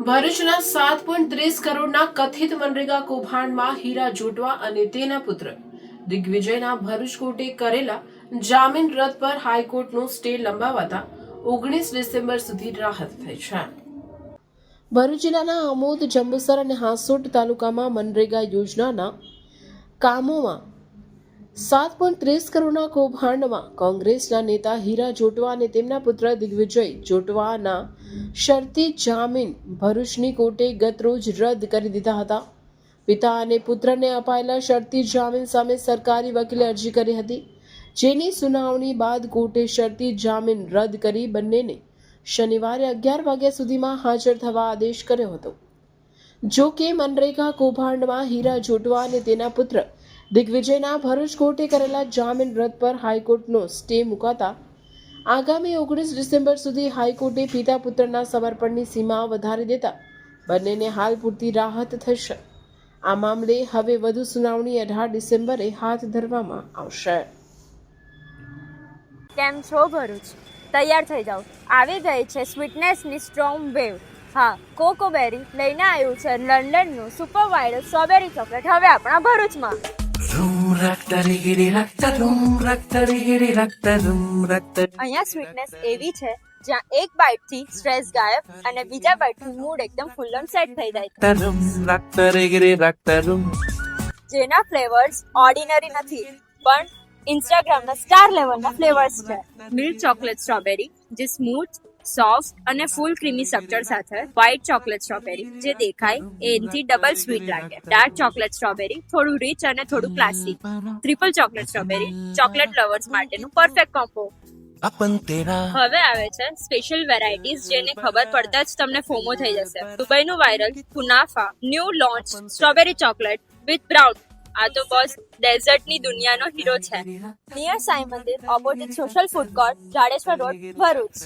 ભરૂચના 7.30 કરોડના કથિત મનરેગા કૌભાંડમાં હીરા જોટવા અને તેના પુત્ર દિગ્વિજયના ભરૂચ કોર્ટે કરેલા જામીન રદ પર હાઈકોર્ટનો સ્ટે લંબાવાતા 19 ડિસેમ્બર સુધી રાહત થઈ છે. ભરૂચ જિલ્લાના આમોદ, જંબુસર અને હાંસોટ તાલુકામાં મનરેગા યોજનાના કામોમાં 7.30 કરોડના કૌભાંડમાં કોંગ્રેસના નેતા હીરા જોટવા અને તેમના પુત્ર દિગ્વિજય જોટવાના શરતી જામીન ભરૂચની કોર્ટે ગતરોજ રદ કરી દીધા હતા. પિતા અને પુત્રને અપાયેલા શરતી જામીન સામે સરકારી વકીલે અરજી કરી હતી, જેની સુનાવણી બાદ કોર્ટે શરતી જામીન રદ કરી બંનેને શનિવારે 11 વાગ્યા સુધીમાં હાજર થવા આદેશ કર્યો હતો. જો કે મનરેગા કૌભાંડમાં હીરા જોટવા અને તેના પુત્ર દિગ્વિજયના ભરૂચ કોર્ટે કરેલા જામીન રદ પર હાઈકોર્ટનો સ્ટે મુકાતા આગામી 19 ડિસેમ્બર સુધી હાઈકોર્ટે પિતા પુત્રના સમર્પણની સીમા વધારી દેતા બંનેને હાલ પૂરતી રાહત થશે. આ મામલે હવે વધુ સુનાવણી 18 ડિસેમ્બરે હાથ ધરવામાં આવશે. કેમ છો ભરૂચ? તૈયાર થઈ જાઓ, આવી ગઈ છે સ્વીટનેસની સ્ટ્રોંગ વેવ. હા, કોકોબેરી લઈને આવ્યું છે લંડનનું સુપર વાઇલ્ડ સ્ટ્રોબેરી ચોકલેટ હવે આપણા ભરૂચમાં. અહીંયા સ્વીટનેસ એવી છે જ્યાં એક બાઈટથી સ્ટ્રેસ ગાયબ અને બીજા બાઈટથી મૂડ એકદમ ફૂલ ઓન સેટ થઈ જાય. જેના ફ્લેવર્સ ઓર્ડિનરી નથી પણ ઇન્સ્ટાગ્રામના સ્ટાર લેવલના ફ્લેવર્સ છે. મિલ્ક ચોકલેટ સ્ટ્રોબેરી જે સ્મૂથ, સોફ્ટ અને ફૂલ ક્રીમી સ્ટ્રક્ચર સાથે. વ્હાઇટ ચોકલેટ સ્ટ્રોબેરી જે દેખાય એનાથી ડબલ સ્વીટ લાગે. ડાર્ક ચોકલેટ સ્ટ્રોબેરી થોડું રીચ અને થોડું classy. Triple chocolate strawberry chocolate lovers માટેનું પરફેક્ટ કોમ્બો. હવે આવે છે સ્પેશિયલ વેરાયટીઝ જેને ખબર પડતા જ તમને ફોમો થઈ જશે. દુબઈનું વાયરલ કુનાફા new launch strawberry chocolate with brown. આ તો બસ ડેઝર્ટની દુનિયાનો હીરો છે. નિયર સાઈ મંદિર opposite social food court, Jadeshwar road, Bharuch.